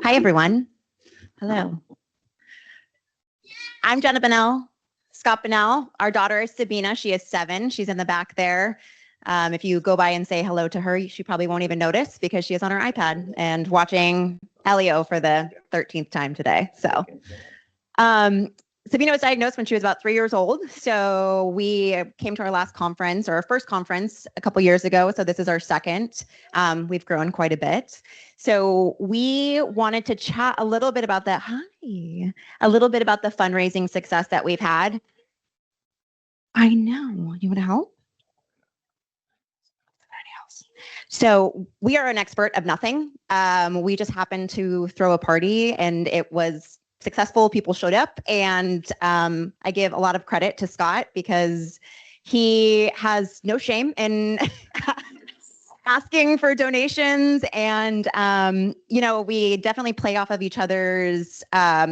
Hi, everyone. Hello. I'm Jenna Bunnell, Scott Bunnell. Our daughter is Sabina. She is 7. She's in the back there. If you go by and say hello to her, she probably won't even notice because she is on her iPad and watching Elio for the 13th time today. So Sabina was diagnosed when she was about 3 years old. So we came to our last conference, or our first conference, a couple years ago. So this is our second. We've grown quite a bit. So we wanted to chat a little bit about that. Hi. A little bit about the fundraising success that we've had. I know. You want to help? So we are an expert of nothing. We just happened to throw a party and it was successful. People showed up, and I give a lot of credit to Scott because he has no shame in asking for donations, and we definitely play off of each other's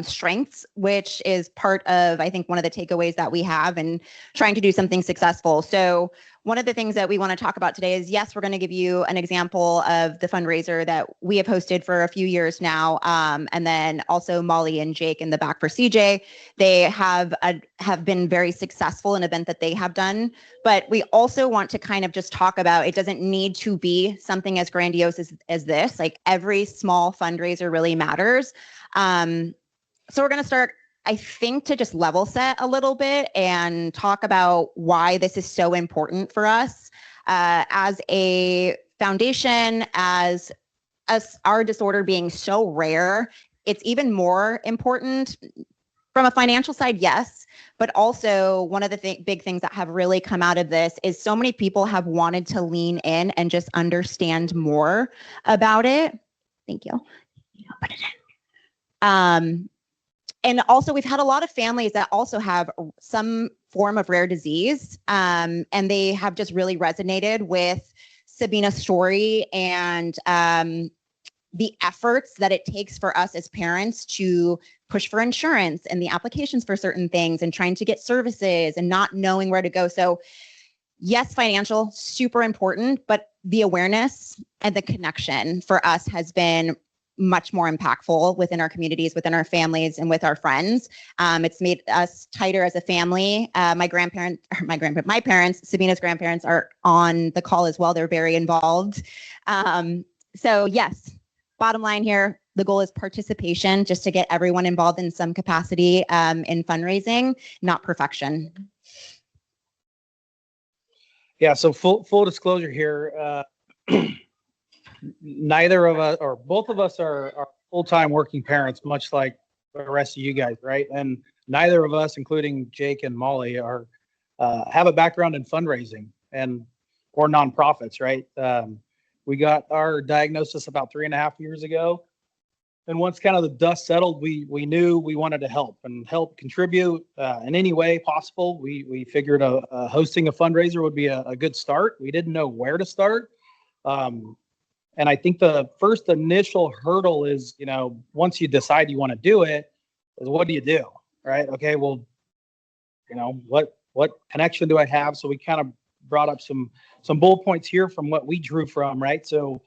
strengths, which is part of, I think, one of the takeaways that we have in trying to do something successful. So one of the things that we want to talk about today is, yes, we're going to give you an example of the fundraiser that we have hosted for a few years now. And then also Molly and Jake in the back for CJ, they have been very successful in an event that they have done. But we also want to kind of just talk about, it doesn't need to be something as grandiose as this. Like, every small fundraiser really matters. So we're going to start, I think, to just level set a little bit and talk about why this is so important for us as a foundation, as our disorder being so rare. It's even more important from a financial side, yes, but also one of the big things that have really come out of this is so many people have wanted to lean in and just understand more about it. Thank you. Put it in. And also, we've had a lot of families that also have some form of rare disease, and they have just really resonated with Sabina's story and the efforts that it takes for us as parents to push for insurance and the applications for certain things and trying to get services and not knowing where to go. So yes, financial, super important, but the awareness and the connection for us has been much more impactful within our communities, within our families, and with our friends. It's made us tighter as a family. My parents, Sabina's grandparents, are on the call as well. They're very involved. So yes, bottom line here, the goal is participation, just to get everyone involved in some capacity in fundraising, not perfection. Yeah, so full disclosure here, neither of us, or both of us, are full-time working parents, much like the rest of you guys, right? And neither of us, including Jake and Molly, are have a background in fundraising or nonprofits, right? We got our diagnosis about 3.5 years ago, and once kind of the dust settled, we knew we wanted to help contribute in any way possible. We figured hosting a fundraiser would be a good start. We didn't know where to start. And I think the first initial hurdle is, once you decide you want to do it, is what do you do, right? Okay, well, what connection do I have? So we kind of brought up some bullet points here from what we drew from, right? So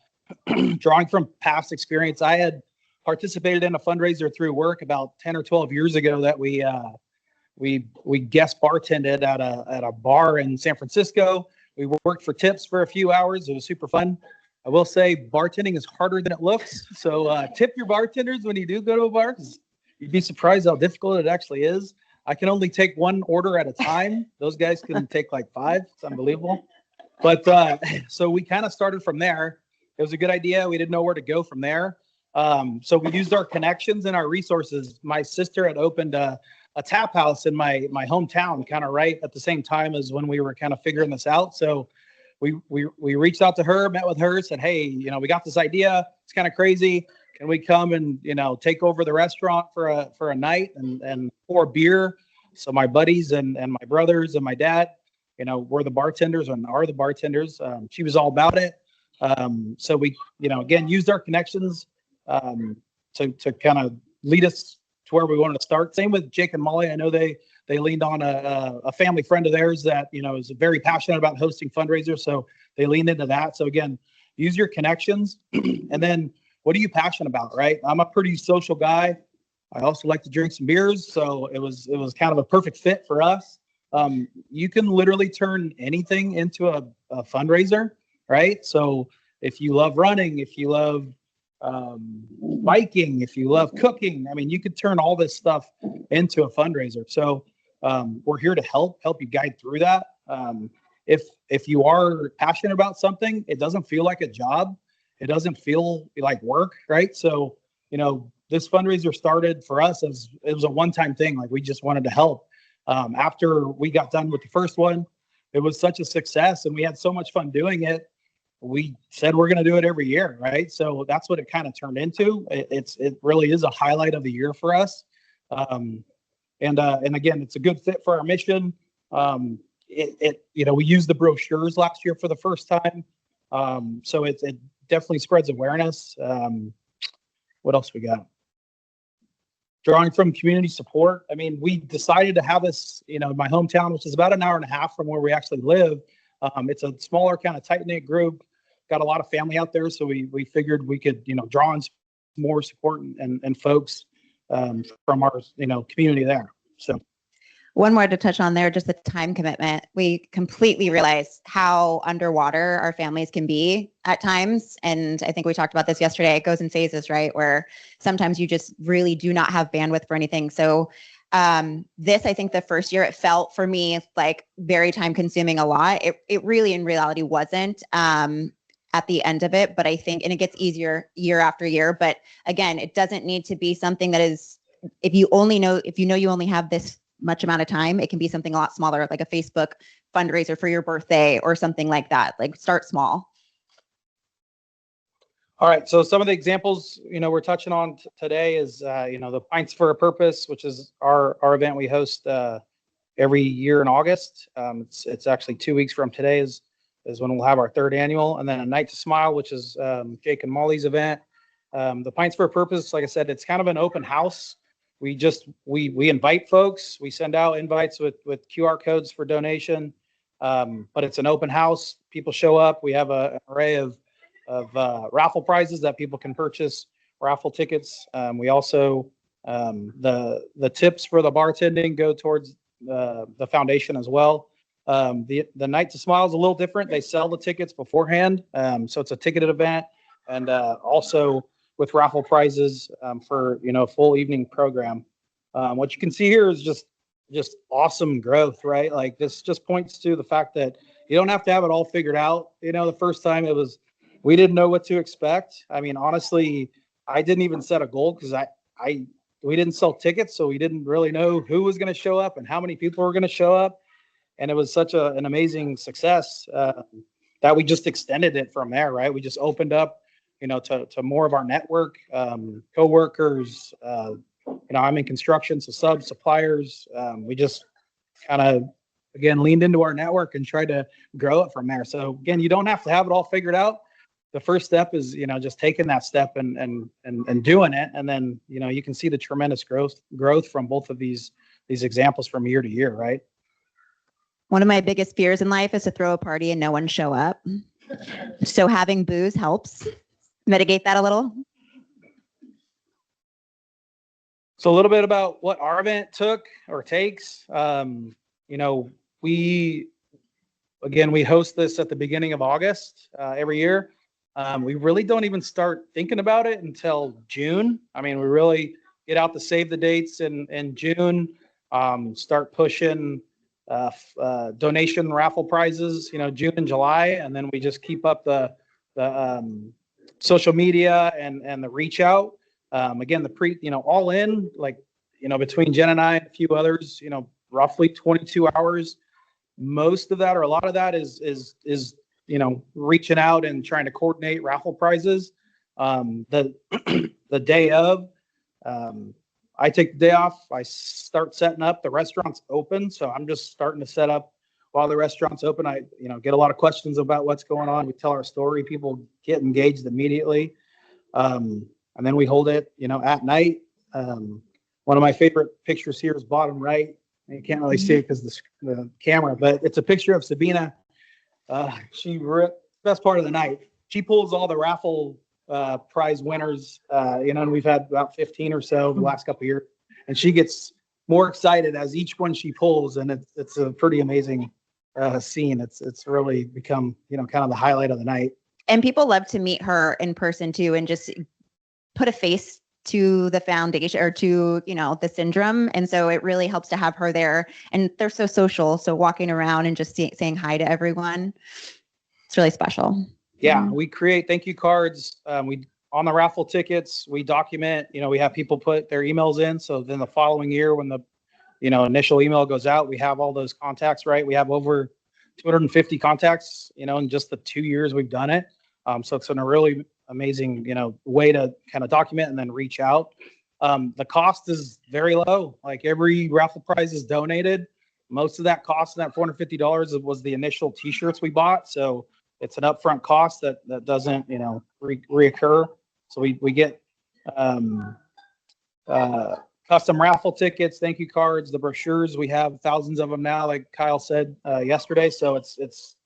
drawing from past experience, I had participated in a fundraiser through work about 10 or 12 years ago that we guest bartended at a bar in San Francisco. We worked for tips for a few hours. It was super fun. I will say bartending is harder than it looks. So tip your bartenders when you do go to a bar, because you'd be surprised how difficult it actually is. I can only take one order at a time. Those guys can take like 5. It's unbelievable. But so we kind of started from there. It was a good idea. We didn't know where to go from there. So we used our connections and our resources. My sister had opened a tap house in my hometown, kind of right at the same time as when we were kind of figuring this out. So we reached out to her, met with her, said, hey, we got this idea. It's kind of crazy. Can we come and, take over the restaurant for a night and pour beer? So my buddies and my brothers and my dad, were the bartenders and are the bartenders. She was all about it. So we, again, used our connections to kind of lead us to where we wanted to start. Same with Jake and Molly. I know they leaned on a family friend of theirs that, is very passionate about hosting fundraisers. So they leaned into that. So again, use your connections. And then what are you passionate about, right? I'm a pretty social guy. I also like to drink some beers, so it was kind of a perfect fit for us. You can literally turn anything into a fundraiser, right? So if you love running, if you love biking, if you love cooking, I mean, you could turn all this stuff into a fundraiser. So we're here to help you guide through that. If you are passionate about something, it doesn't feel like a job. It doesn't feel like work, right? So, this fundraiser started for us as it was a one-time thing. Like, we just wanted to help. After we got done with the first one, it was such a success and we had so much fun doing it. We said we're going to do it every year, right? So that's what it kind of turned into. It really is a highlight of the year for us. And again, it's a good fit for our mission. We used the brochures last year for the first time. So it definitely spreads awareness. What else we got? Drawing from community support. I mean, we decided to have this, in my hometown, which is about an hour and a half from where we actually live. It's a smaller kind of tight-knit group, got a lot of family out there. So we figured we could, draw on more support and folks from our, community there. So. One more to touch on there, just the time commitment. We completely realize how underwater our families can be at times. And I think we talked about this yesterday. It goes in phases, right? Where sometimes you just really do not have bandwidth for anything. So this, I think the first year, it felt for me like very time consuming a lot. It really in reality wasn't at the end of it, but I think, and it gets easier year after year. But again, it doesn't need to be something that is, if you know you only have this much amount of time, it can be something a lot smaller, like a Facebook fundraiser for your birthday or something like that. Like, start small. All right. So some of the examples, we're touching on today is, the Pints for a Purpose, which is our event we host every year in August. It's actually 2 weeks from today is when we'll have our third annual, and then a Night to Smile, which is Jake and Molly's event. The Pints for a Purpose, like I said, it's kind of an open house. We invite folks. We send out invites with QR codes for donation, but it's an open house. People show up. We have an array of raffle prizes that people can purchase, raffle tickets. We also the tips for the bartending go towards the foundation as well. The Night to Smile is a little different. They sell the tickets beforehand, so it's a ticketed event, and also with raffle prizes for a full evening program. What you can see here is just awesome growth, right? Like, this just points to the fact that you don't have to have it all figured out. The first time we didn't know what to expect. I mean, honestly, I didn't even set a goal because we didn't sell tickets, so we didn't really know who was going to show up and how many people were going to show up. And it was such an amazing success that we just extended it from there, right? We just opened up to more of our network, coworkers. I'm in construction, so subs, suppliers. We just kind of, again, leaned into our network and tried to grow it from there. So again, you don't have to have it all figured out. The first step is, just taking that step and doing it. And then, you can see the tremendous growth from both of these examples from year to year, right? One of my biggest fears in life is to throw a party and no one show up. So having booze helps mitigate that a little. So a little bit about what our event takes. We host this at the beginning of August every year. We really don't even start thinking about it until June. I mean, we really get out the save the dates in June, start pushing donation raffle prizes, June and July, and then we just keep up the social media and the reach out. Again, all in, between Jen and I and a few others, roughly 22 hours. Most of that, or a lot of that, is reaching out and trying to coordinate raffle prizes. The day of, I take the day off. I start setting up. The restaurant's open, so I'm just starting to set up while the restaurant's open. I get a lot of questions about what's going on. We tell our story. People get engaged immediately, and then we hold it, at night. One of my favorite pictures here is bottom right. You can't really see it because the camera, but it's a picture of Sabina. Best part of the night. She pulls all the raffle prize winners, and we've had about 15 or so over the last couple of years, and she gets more excited as each one she pulls, and it's a pretty amazing scene. It's really become, kind of the highlight of the night. And people love to meet her in person too, and just put a face to the foundation or to, the syndrome. And so it really helps to have her there, and they're so social. So walking around and just saying hi to everyone, it's really special. Yeah. We create thank you cards. We on the raffle tickets, we document, we have people put their emails in. So then the following year when the, initial email goes out, we have all those contacts, right? We have over 250 contacts, in just the 2 years we've done it. So it's a really amazing, way to kind of document and then reach out. The cost is very low. Like every raffle prize is donated. Most of that cost, that $450 was the initial t-shirts we bought. So it's an upfront cost that doesn't, reoccur. So we get custom raffle tickets, thank you cards, the brochures. We have thousands of them now, like Kyle said yesterday. So it's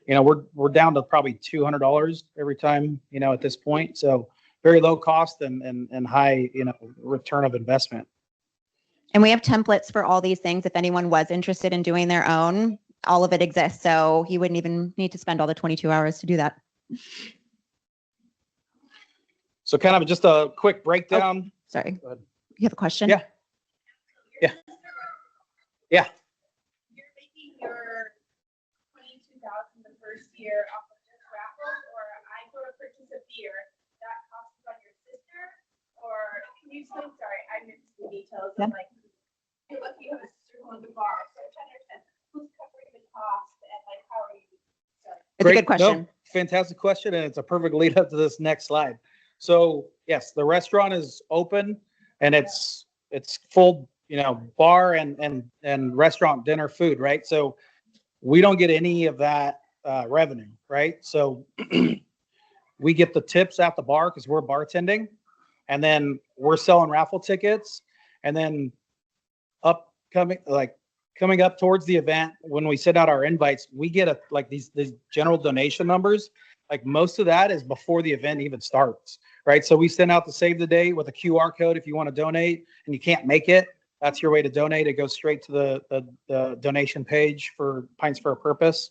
we're down to probably $200 every time, at this point. So very low cost and high, return of investment. And we have templates for all these things. If anyone was interested in doing their own, all of it exists. So you wouldn't even need to spend all the 22 hours to do that. So kind of just a quick breakdown. Oh, sorry. You have a question? Yeah. Yeah. Yeah. You're making your $22,000 the first year off of just raffles, or I go to purchase a beer, that costs on your sister, or can you explain? Sorry, I missed the details. Yeah. I'm like, you're lucky you have a sister on the bar, so I'm trying to understand who's covering the cost and like how are you? Sorry. It's a good question. No, fantastic question, and it's a perfect lead up to this next slide. So yes, the restaurant is open and it's full, bar and restaurant dinner food, right? So we don't get any of that revenue, right? So we get the tips at the bar because we're bartending, and then we're selling raffle tickets, and then coming up towards the event, when we send out our invites, we get these general donation numbers. Like most of that is before the event even starts, right? So we send out the save the date with a QR code. If you want to donate and you can't make it, that's your way to donate. It goes straight to the donation page for Pints for a Purpose.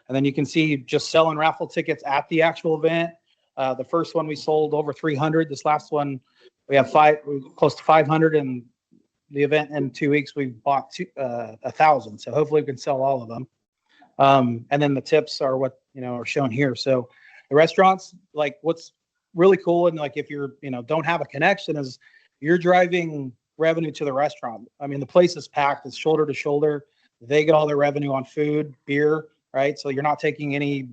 And then you can see just selling raffle tickets at the actual event. The first one we sold over 300. This last one, we have close to 500. And the event in 2 weeks, we bought 1,000. So hopefully we can sell all of them. And then the tips are what, are shown here. So the restaurants, like what's really cool, and like if you're, don't have a connection, is you're driving revenue to the restaurant. I mean, the place is packed. It's shoulder to shoulder. They get all their revenue on food, beer, right? So you're not taking any,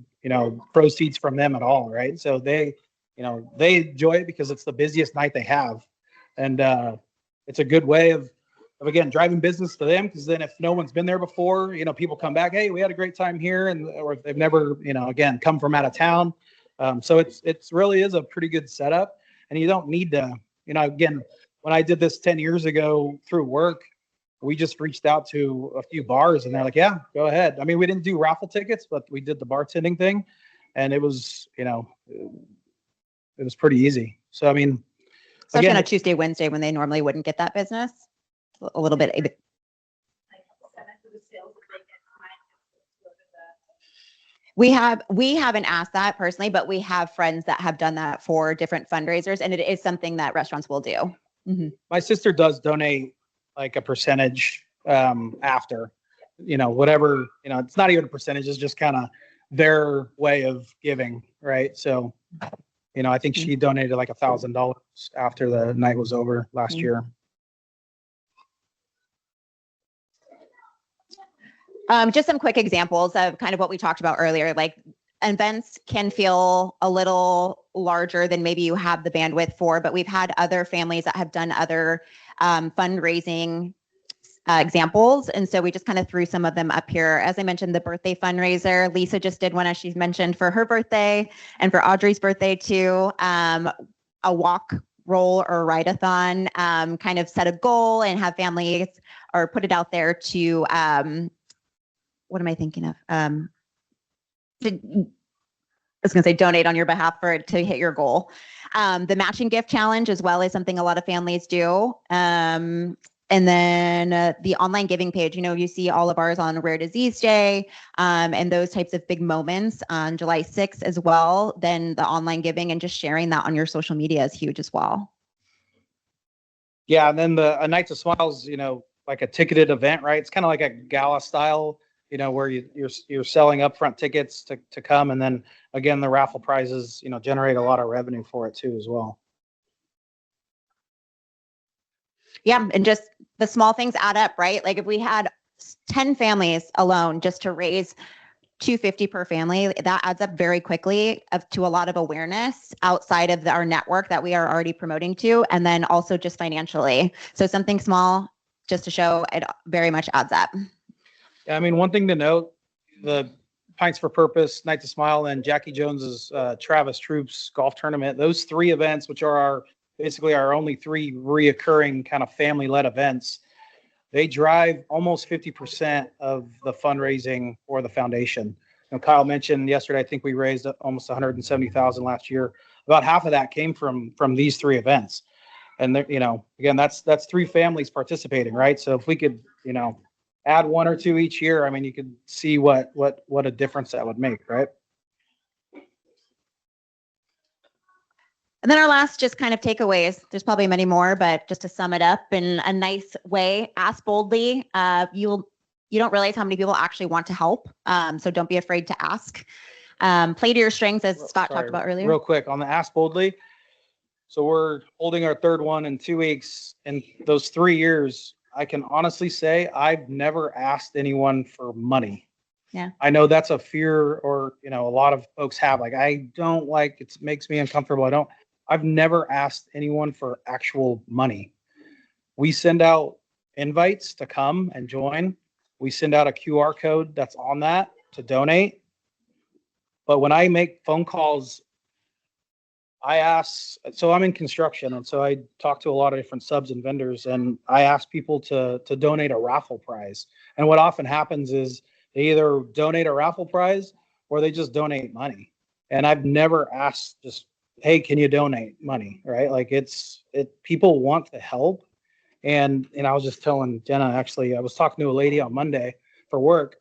proceeds from them at all, right? So they enjoy it because it's the busiest night they have. And it's a good way of again, driving business to them, because then if no one's been there before, people come back, hey, we had a great time here, or if they've never, again, come from out of town. So it's really is a pretty good setup, and you don't need to, again, when I did this 10 years ago through work, we just reached out to a few bars and they're like, yeah, go ahead. I mean, we didn't do raffle tickets, but we did the bartending thing, and it was, it was pretty easy. So, I mean, especially on a Tuesday, Wednesday, when they normally wouldn't get that business. A little bit. We haven't asked that personally, but we have friends that have done that for different fundraisers, and it is something that restaurants will do. Mm-hmm. My sister does donate like a percentage after, whatever, it's not even a percentage, it's just kind of their way of giving, right? So, I think she donated like $1,000 after the night was over last year. Just some quick examples of kind of what we talked about earlier. Like events can feel a little larger than maybe you have the bandwidth for, but we've had other families that have done other fundraising examples. And so we just kind of threw some of them up here. As I mentioned, the birthday fundraiser, Lisa just did one, as she's mentioned, for her birthday and for Audrey's birthday too. A walk, roll, or ride-a-thon, kind of set a goal and have families or put it out there to what am I thinking of? was going to say donate on your behalf for it to hit your goal. The matching gift challenge as well is something a lot of families do. And then the online giving page, you see all of ours on Rare Disease Day and those types of big moments on July 6th as well. Then the online giving and just sharing that on your social media is huge as well. Yeah, and then a Nights of Smiles, like a ticketed event, right? It's kind of like a gala style, where you're selling upfront tickets to come, and then again the raffle prizes, generate a lot of revenue for it too as well. Yeah, and just the small things add up, right? Like if we had 10 families alone just to raise $250 per family, that adds up very quickly to a lot of awareness outside of our network that we are already promoting to, and then also just financially. So something small just to show it very much adds up. Yeah, I mean, one thing to note, the Pints for Purpose, Night to Smile, and Jackie Jones's Travis Troops golf tournament, those three events, which are basically our only three reoccurring kind of family-led events, they drive almost 50% of the fundraising for the foundation. Kyle mentioned yesterday, I think we raised almost $170,000 last year. About half of that came from these three events. And again, that's three families participating, right? So if we could, add one or two each year, I mean, you could see what a difference that would make, right? And then our last just kind of takeaways, there's probably many more, but just to sum it up in a nice way, ask boldly. You don't realize how many people actually want to help. So don't be afraid to ask. Play to your strengths, as Scott talked about earlier. Real quick on the ask boldly. So we're holding our third one in 2 weeks. In those 3 years, I can honestly say I've never asked anyone for money. Yeah. I know that's a fear, or, a lot of folks have, like, I don't like, it makes me uncomfortable. I've never asked anyone for actual money. We send out invites to come and join. We send out a QR code that's on that to donate. But when I make phone calls, so I'm in construction, and so I talk to a lot of different subs and vendors, and I ask people to donate a raffle prize. And what often happens is they either donate a raffle prize or they just donate money. And I've never asked just, hey, can you donate money, right? Like people want to help. And I was just telling Jenna, actually, I was talking to a lady on Monday for work.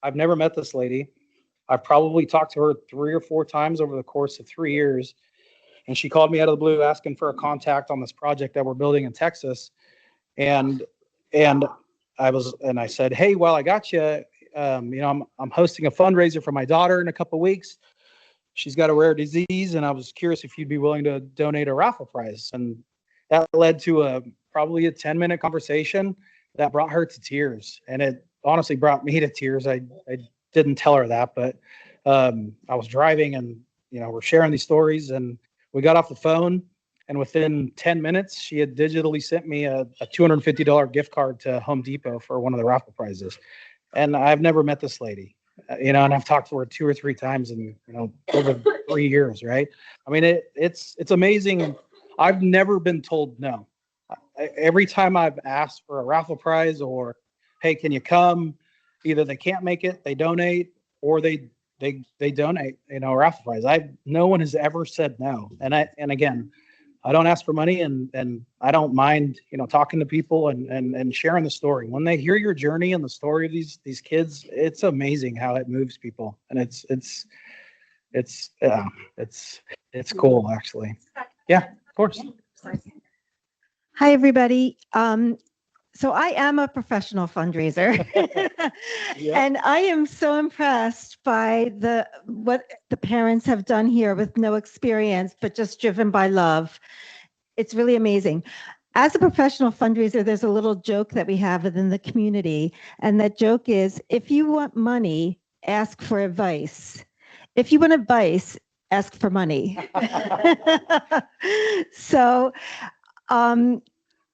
I've never met this lady. I've probably talked to her 3 or 4 times over the course of 3 years. And she called me out of the blue asking for a contact on this project that we're building in Texas. And I said, hey, well, I got you. I'm hosting a fundraiser for my daughter in a couple of weeks. She's got a rare disease, and I was curious if you'd be willing to donate a raffle prize. And that led to probably a 10-minute conversation that brought her to tears. And it honestly brought me to tears. I didn't tell her that, but I was driving, and we're sharing these stories, and we got off the phone, and within 10 minutes, she had digitally sent me a $250 gift card to Home Depot for one of the raffle prizes. And I've never met this lady, and I've talked to her 2 or 3 times in, over 3 years, right? I mean, it's amazing. I've never been told no. Every time I've asked for a raffle prize or, hey, can you come? Either they can't make it, they donate, or they donate, a raffle prize. No one has ever said no. And again, I don't ask for money, and I don't mind, talking to people and sharing the story. When they hear your journey and the story of these kids, it's amazing how it moves people. And it's cool, actually. Yeah, of course. Hi, everybody. So I am a professional fundraiser, Yeah. and I am so impressed by what the parents have done here with no experience, but just driven by love. It's really amazing. As a professional fundraiser, there's a little joke that we have within the community, and that joke is, if you want money, ask for advice. If you want advice, ask for money. So,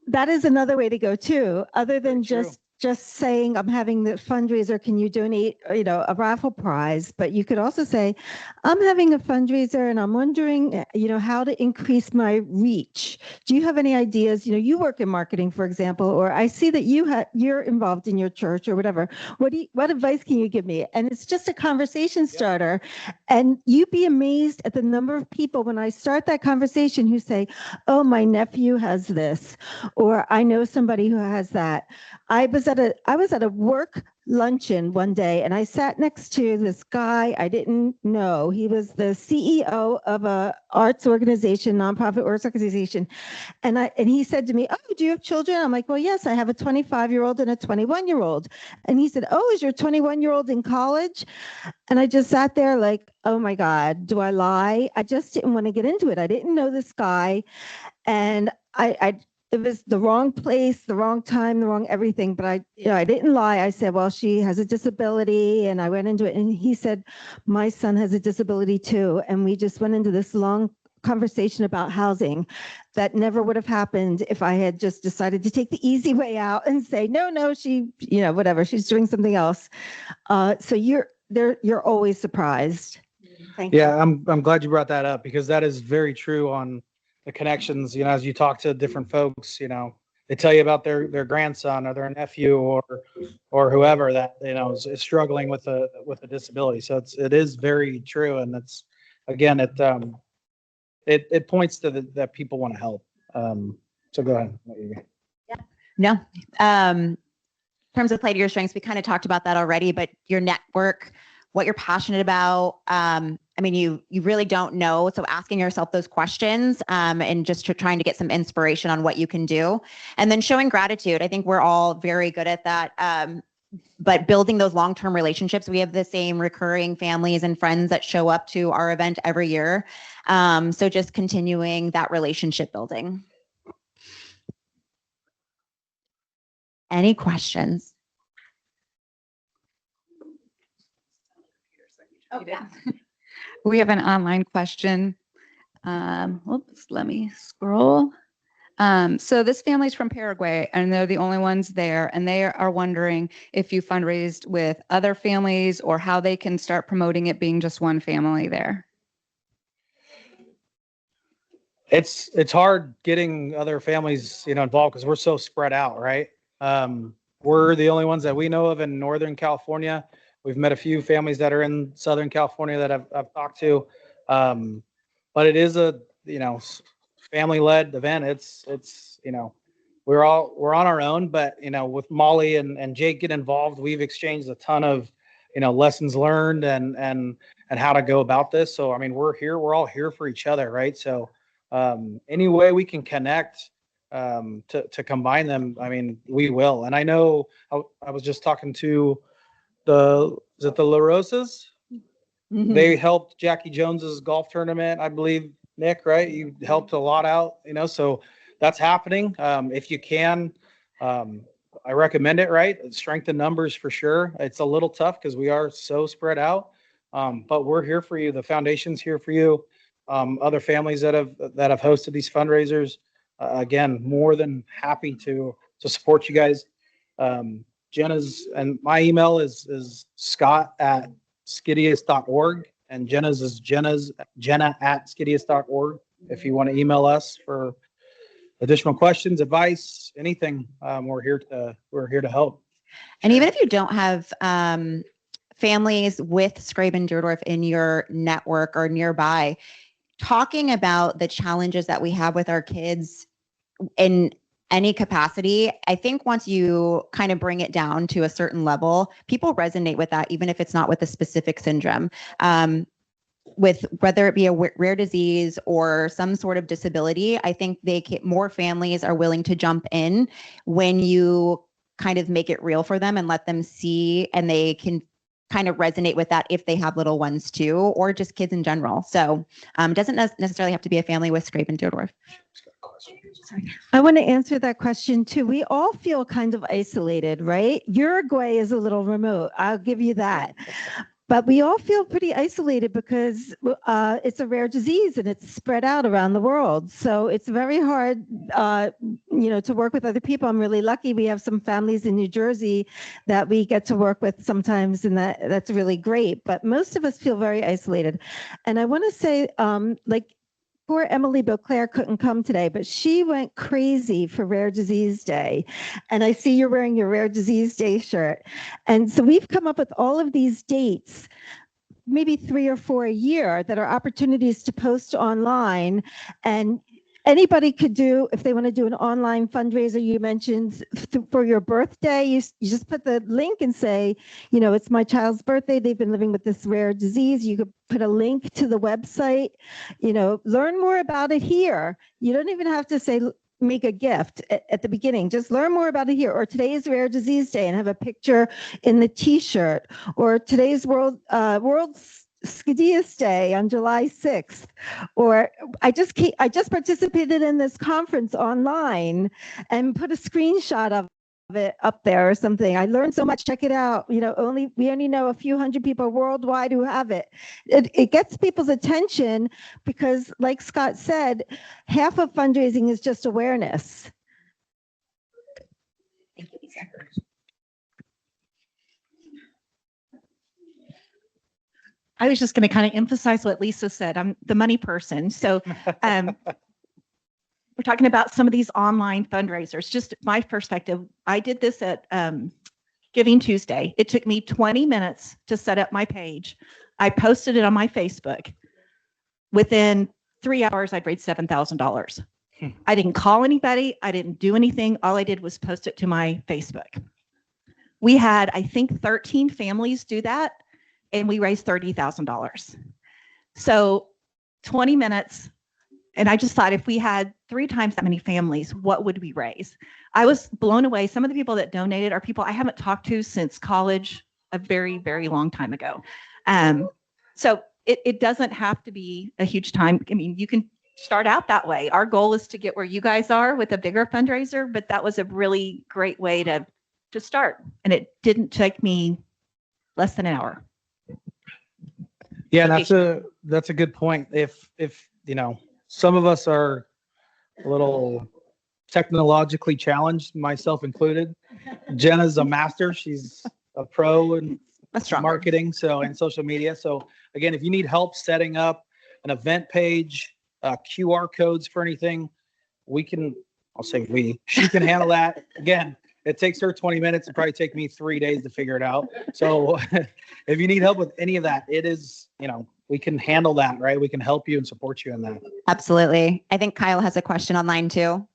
that is another way to go too, other than Very true. just saying, I'm having the fundraiser, can you donate, a raffle prize? But you could also say, I'm having a fundraiser and I'm wondering, how to increase my reach. Do you have any ideas? You work in marketing, for example, or I see that you're involved in your church or whatever. What advice can you give me? And it's just a conversation starter. And you'd be amazed at the number of people when I start that conversation who say, oh, my nephew has this, or I know somebody who has that. I was at a work luncheon one day and I sat next to this guy I didn't know. He was the CEO of a arts organization, nonprofit arts organization. And he said to me, oh, do you have children? I'm like, well, yes, I have a 25-year-old and a 21-year-old. And he said, oh, is your 21-year-old in college? And I just sat there like, oh my God, do I lie? I just didn't want to get into it. I didn't know this guy. And it was the wrong place, the wrong time, the wrong everything. But I didn't lie. I said, well, she has a disability. And I went into it and he said, my son has a disability too. And we just went into this long conversation about housing that never would have happened if I had just decided to take the easy way out and say, no, she, whatever, she's doing something else. So you're always surprised. Thank you. Yeah, I'm glad you brought that up because that is very true on the connections. As you talk to different folks, they tell you about their grandson or their nephew or whoever that is struggling with a disability. So it is very true, and it's again it points to that people want to help. So go ahead. Yeah. No. In terms of play to your strengths, we kind of talked about that already, but your network, what you're passionate about. You really don't know. So asking yourself those questions and just trying to get some inspiration on what you can do. And then showing gratitude. I think we're all very good at that. But building those long-term relationships, we have the same recurring families and friends that show up to our event every year. So just continuing that relationship building. Any questions? Oh, yeah. We have an online question. Oops, let me scroll. So this family's from Paraguay and they're the only ones there. And they are wondering if you fundraised with other families or how they can start promoting it being just one family there. It's hard getting other families, involved because we're so spread out, right? We're the only ones that we know of in Northern California. We've met a few families that are in Southern California that I've talked to. But it is a, family-led event. It's we're on our own, but with Molly and Jake get involved, we've exchanged a ton of lessons learned and how to go about this. So we're all here for each other, right? So any way we can connect to combine them, we will. And I know I was just talking to the La Rosas. Mm-hmm. They helped Jackie Jones's golf tournament, I believe. Nick, right? You helped a lot out, so that's happening. If you can, I recommend it, right? Strengthen numbers for sure. It's a little tough because we are so spread out, but we're here for you. The foundation's here for you. Other families that have hosted these fundraisers, again, more than happy to support you guys. Jenna's and my email is scott@skdeas.org. And Jenna's is Jenna@skdeas.org. If you want to email us for additional questions, advice, anything, we're here to help. And even if you don't have families with Skraban-Deardorff in your network or nearby, talking about the challenges that we have with our kids in any capacity, I think once you kind of bring it down to a certain level, people resonate with that, even if it's not with a specific syndrome. With whether it be a rare disease or some sort of disability, I think more families are willing to jump in when you kind of make it real for them and let them see, and they can kind of resonate with that if they have little ones too, or just kids in general. So it doesn't necessarily have to be a family with Skraban-Deardorff. I want to answer that question too. We all feel kind of isolated, right? Uruguay is a little remote. I'll give you that. But we all feel pretty isolated because it's a rare disease and it's spread out around the world. So it's very hard, to work with other people. I'm really lucky. We have some families in New Jersey that we get to work with sometimes, and that's really great. But most of us feel very isolated. And I want to say, poor Emily Beauclair couldn't come today, but she went crazy for Rare Disease Day. And I see you're wearing your Rare Disease Day shirt. And so we've come up with all of these dates, maybe 3 or 4 a year, that are opportunities to post online. And anybody could do, if they want to do an online fundraiser, you mentioned for your birthday, you just put the link and say, it's my child's birthday. They've been living with this rare disease. You could put a link to the website, learn more about it here. You don't even have to say, make a gift at the beginning. Just learn more about it here. Or today is Rare Disease Day and have a picture in the t-shirt. Or today's World SKDEAS Day on July 6th, or I just participated in this conference online and put a screenshot of it up there or something. I learned so much. Check it out. We only know a few hundred people worldwide who have it. It gets people's attention because, like Scott said, half of fundraising is just awareness. Thank you, Lisa. I was just going to kind of emphasize what Lisa said. I'm the money person. So we're talking about some of these online fundraisers. Just my perspective, I did this at Giving Tuesday. It took me 20 minutes to set up my page. I posted it on my Facebook. Within 3 hours, I'd raised $7,000. I didn't call anybody. I didn't do anything. All I did was post it to my Facebook. We had, I think, 13 families do that, and we raised $30,000. So 20 minutes. And I just thought, if we had 3 times that many families, what would we raise? I was blown away. Some of the people that donated are people I haven't talked to since college, a very, very long time ago. So it doesn't have to be a huge time. I mean, you can start out that way. Our goal is to get where you guys are with a bigger fundraiser, but that was a really great way to start. And it didn't take me less than an hour. Yeah, that's a good point. If some of us are a little technologically challenged, myself included. Jenna's a master. She's a pro in marketing, and social media. So again, if you need help setting up an event page, QR codes for anything, she can handle that. Again, it takes her 20 minutes. It'd probably take me 3 days to figure it out. So if you need help with any of that, it is, we can handle that, right? We can help you and support you in that. Absolutely. I think Kyle has a question online too.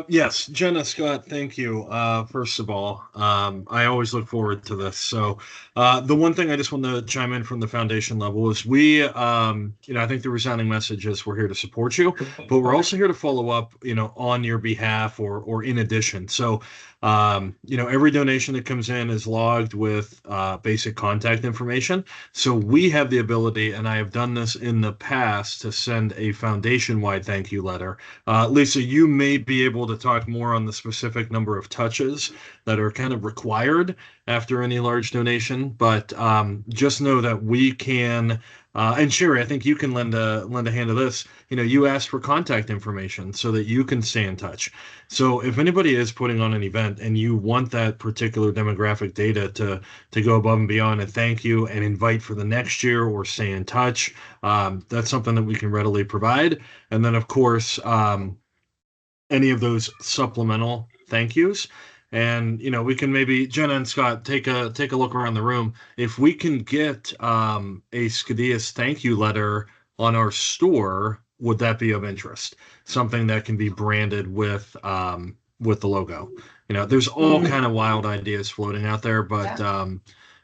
Yes, Jenna, Scott, thank you. First of all, I always look forward to this. So the one thing I just want to chime in from the foundation level is I think the resounding message is we're here to support you, but we're also here to follow up, on your behalf or in addition. So, every donation that comes in is logged with basic contact information. So we have the ability, and I have done this in the past, to send a foundation-wide thank you letter. Lisa, you may be able to talk more on the specific number of touches that are kind of required after any large donation, but just know that we can, and Sherry, I think you can lend a hand to this. You asked for contact information so that you can stay in touch. So if anybody is putting on an event and you want that particular demographic data to go above and beyond and thank you and invite for the next year or stay in touch, that's something that we can readily provide. And then, of course, any of those supplemental thank yous. And, we can maybe, Jenna and Scott, take a look around the room. If we can get a SKDEAS thank you letter on our store, would that be of interest? Something that can be branded with the logo. There's all kind of wild ideas floating out there, but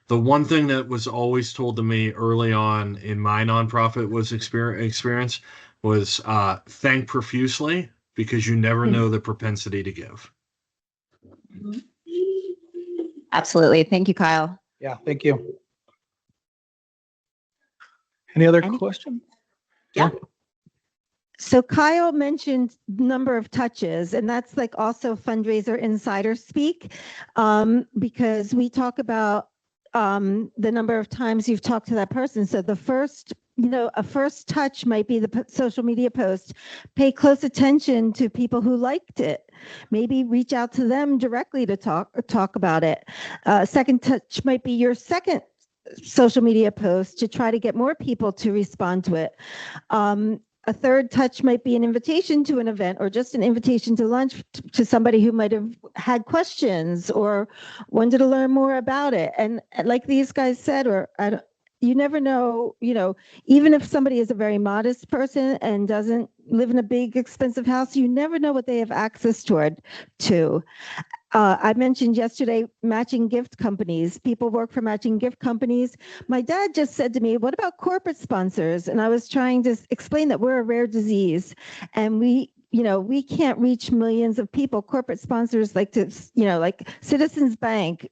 the one thing that was always told to me early on in my nonprofit experience was thank profusely, because you never know the propensity to give. Absolutely. Thank you, Kyle. Yeah, thank you. Any other questions? Yeah. So Kyle mentioned number of touches, and that's also fundraiser insider speak, because we talk about the number of times you've talked to that person. So the first, a first touch might be the social media post. Pay close attention to people who liked it. Maybe reach out to them directly to talk about it. Second touch might be your second social media post to try to get more people to respond to it. A third touch might be an invitation to an event or just an invitation to lunch to somebody who might have had questions or wanted to learn more about it. And like these guys said, you never know, even if somebody is a very modest person and doesn't live in a big expensive house, you never know what they have access to. I mentioned yesterday matching gift companies. People work for matching gift companies. My dad just said to me, what about corporate sponsors? And I was trying to explain that we're a rare disease and we can't reach millions of people. Corporate sponsors like Citizens Bank,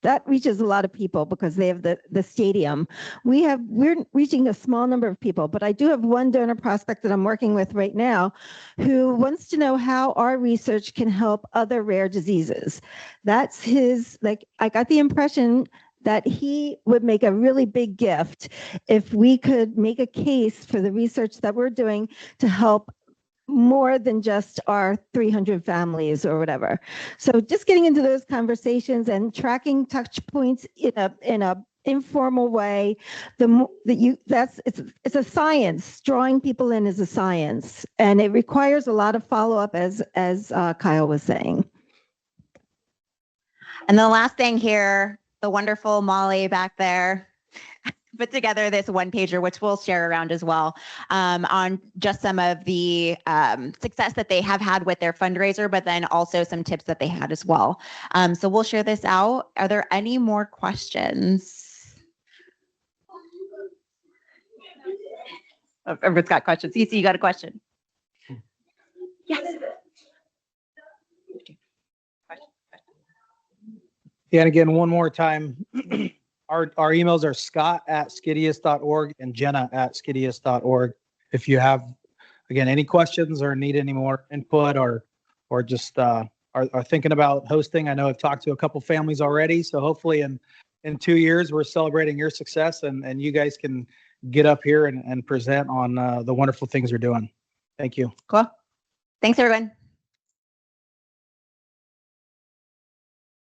that reaches a lot of people because they have the stadium. We're reaching a small number of people, but I do have one donor prospect that I'm working with right now who wants to know how our research can help other rare diseases. That's I got the impression that he would make a really big gift if we could make a case for the research that we're doing to help more than just our 300 families or whatever. So just getting into those conversations and tracking touch points in a informal way. It's a science. Drawing people in is a science, and it requires a lot of follow-up, as Kyle was saying. And the last thing here, the wonderful Molly back there put together this one pager, which we'll share around as well, on just some of the success that they have had with their fundraiser, but then also some tips that they had as well. So we'll share this out. Are there any more questions? Everyone's got questions. Cece, you got a question? Yes. Yeah, and again, one more time, our emails are scott@SKDEAS.org and jenna@SKDEAS.org. If you have, again, any questions or need any more input or just are thinking about hosting. I know I've talked to a couple families already, so hopefully in 2 years we're celebrating your success and you guys can get up here and present on the wonderful things you're doing. Thank you. Cool. Thanks, everyone.